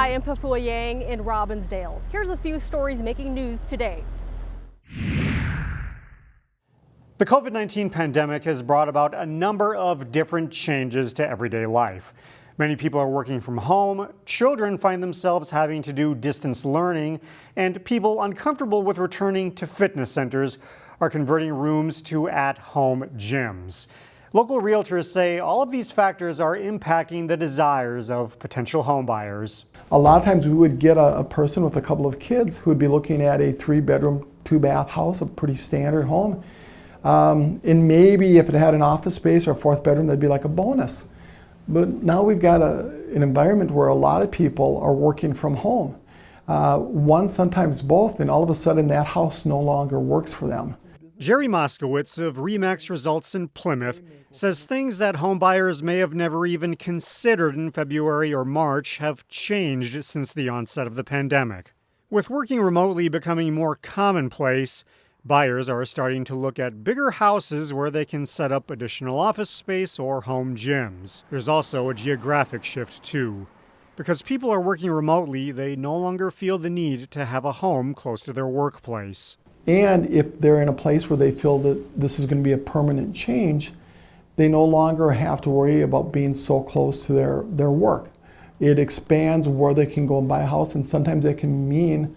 Hi, I'm Pafua Yang in Robbinsdale. Here's a few stories making news today. The COVID-19 pandemic has brought about a number of different changes to everyday life. Many people are working from home, children find themselves having to do distance learning, and people uncomfortable with returning to fitness centers are converting rooms to at-home gyms. Local realtors say all of these factors are impacting the desires of potential home buyers. A lot of times we would get a person with a couple of kids who would be looking at a 3-bedroom, 2-bath house, a pretty standard home. And maybe if it had an office space or a 4th bedroom, that'd be like a bonus. But now we've got an environment where a lot of people are working from home. One, sometimes both, and all of a sudden that house no longer works for them. Jerry MOSCOWITZ of RE/MAX Results in Plymouth says things that home buyers may have never even considered in February or March have changed since the onset of the pandemic. With working remotely becoming more commonplace, buyers are starting to look at bigger houses where they can set up additional office space or home gyms. There's also a geographic shift too. Because people are working remotely, they no longer feel the need to have a home close to their workplace. And if they're in a place where they feel that this is going to be a permanent change, they no longer have to worry about being so close to their work. It expands where they can go and buy a house, and sometimes it can mean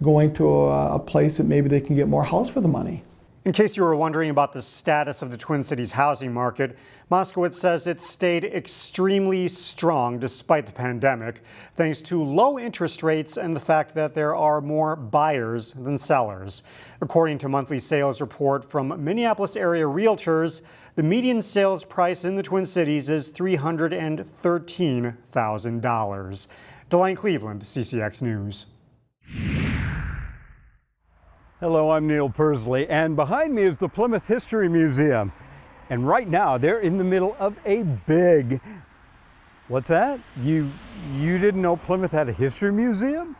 going to a place that maybe they can get more house for the money. In case you were wondering about the status of the Twin Cities housing market, MOSCOWITZ says it stayed extremely strong despite the pandemic, thanks to low interest rates and the fact that there are more buyers than sellers. According to a monthly sales report from Minneapolis area realtors, the median sales price in the Twin Cities is $313,000. Delane Cleveland, CCX News. Hello, I'm Neil Pursley, and behind me is the Plymouth History Museum. And right now, they're in the middle of a big, what's that? You didn't know Plymouth had a history museum?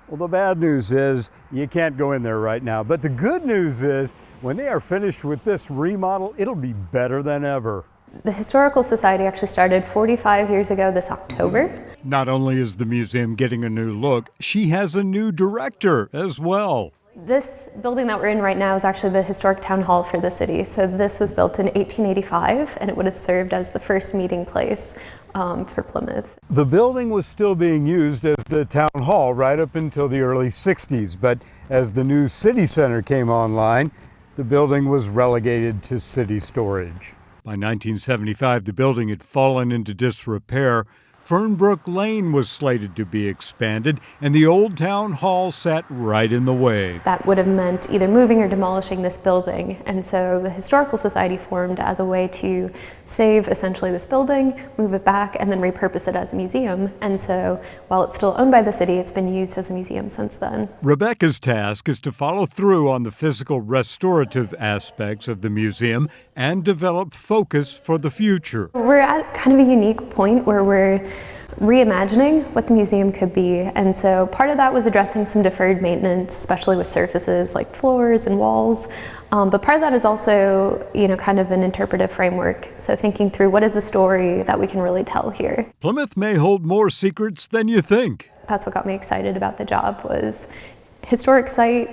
Well, the bad news is you can't go in there right now. But the good news is when they are finished with this remodel, it'll be better than ever. The Historical Society actually started 45 years ago this October. Not only is the museum getting a new look, she has a new director as well. This building that we're in right now is actually the historic town hall for the city. So this was built in 1885, and it would have served as the first meeting place for Plymouth. The building was still being used as the town hall right up until the early 60s, but as the new city center came online, the building was relegated to city storage. By 1975, the building had fallen into disrepair. Fernbrook Lane was slated to be expanded, and the old town hall sat right in the way. That would have meant either moving or demolishing this building, and so the Historical Society formed as a way to save essentially this building, move it back, and then repurpose it as a museum. And so while it's still owned by the city, it's been used as a museum since then. Rebecca's task is to follow through on the physical restorative aspects of the museum and develop focus for the future. We're at kind of a unique point where we're reimagining what the museum could be, and so part of that was addressing some deferred maintenance, especially with surfaces like floors and walls, but part of that is also, kind of an interpretive framework, so thinking through what is the story that we can really tell here. Plymouth may hold more secrets than you think. That's what got me excited about the job, was historic site,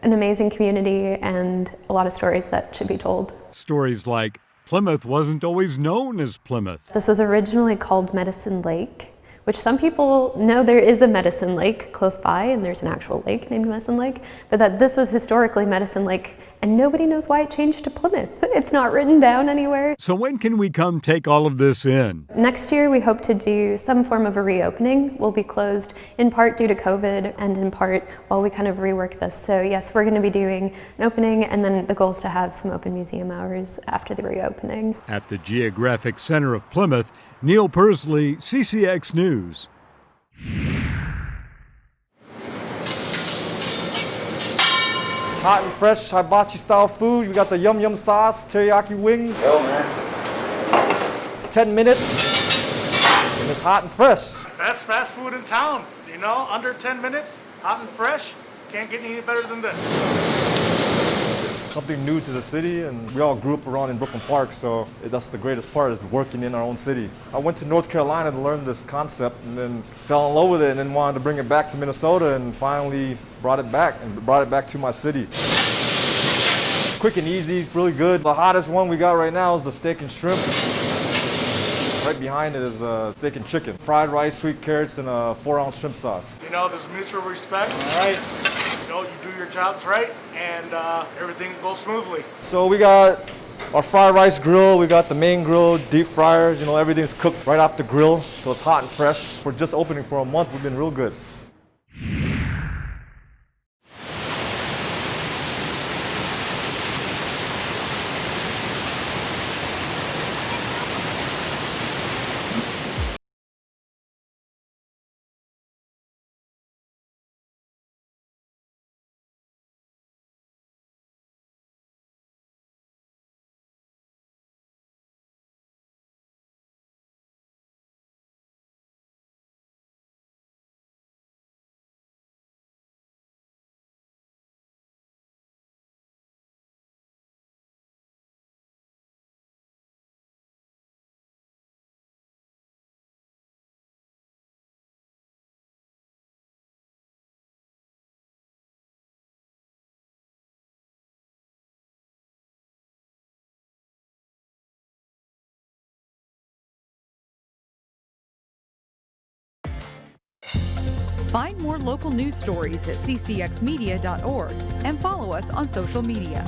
an amazing community, and a lot of stories that should be told. Stories like Plymouth wasn't always known as Plymouth. This was originally called Medicine Lake, which some people know there is a Medicine Lake close by, and there's an actual lake named Medicine Lake, but that this was historically Medicine Lake, and nobody knows why it changed to Plymouth. It's not written down anywhere. So when can we come take all of this in? Next year, we hope to do some form of a reopening. We'll be closed in part due to COVID and in part while we kind of rework this. So yes, we're going to be doing an opening, and then the goal is to have some open museum hours after the reopening. At the Geographic Center of Plymouth, Neil Pursley, CCX News. Hot and fresh hibachi style food. We got the yum yum sauce, teriyaki wings. Yo, man. 10 minutes, and it's hot and fresh. Best fast food in town, under 10 minutes, hot and fresh. Can't get any better than this. something new to the city, and we all grew up around in Brooklyn Park, so that's the greatest part, is working in our own city. I went to North Carolina to learn this concept and then fell in love with it and then wanted to bring it back to Minnesota and finally brought it back to my city. Quick and easy, really good. The hottest one we got right now is the steak and shrimp. Right behind it is steak and chicken. Fried rice, sweet carrots, and a 4-ounce shrimp sauce. You know, there's mutual respect. All right. You know, you do your jobs right, and everything goes smoothly. So we got our fried rice grill, we got the main grill, deep fryer. You know, everything's cooked right off the grill, so it's hot and fresh. For just opening for a month, we've been real good. Find more local news stories at ccxmedia.org and follow us on social media.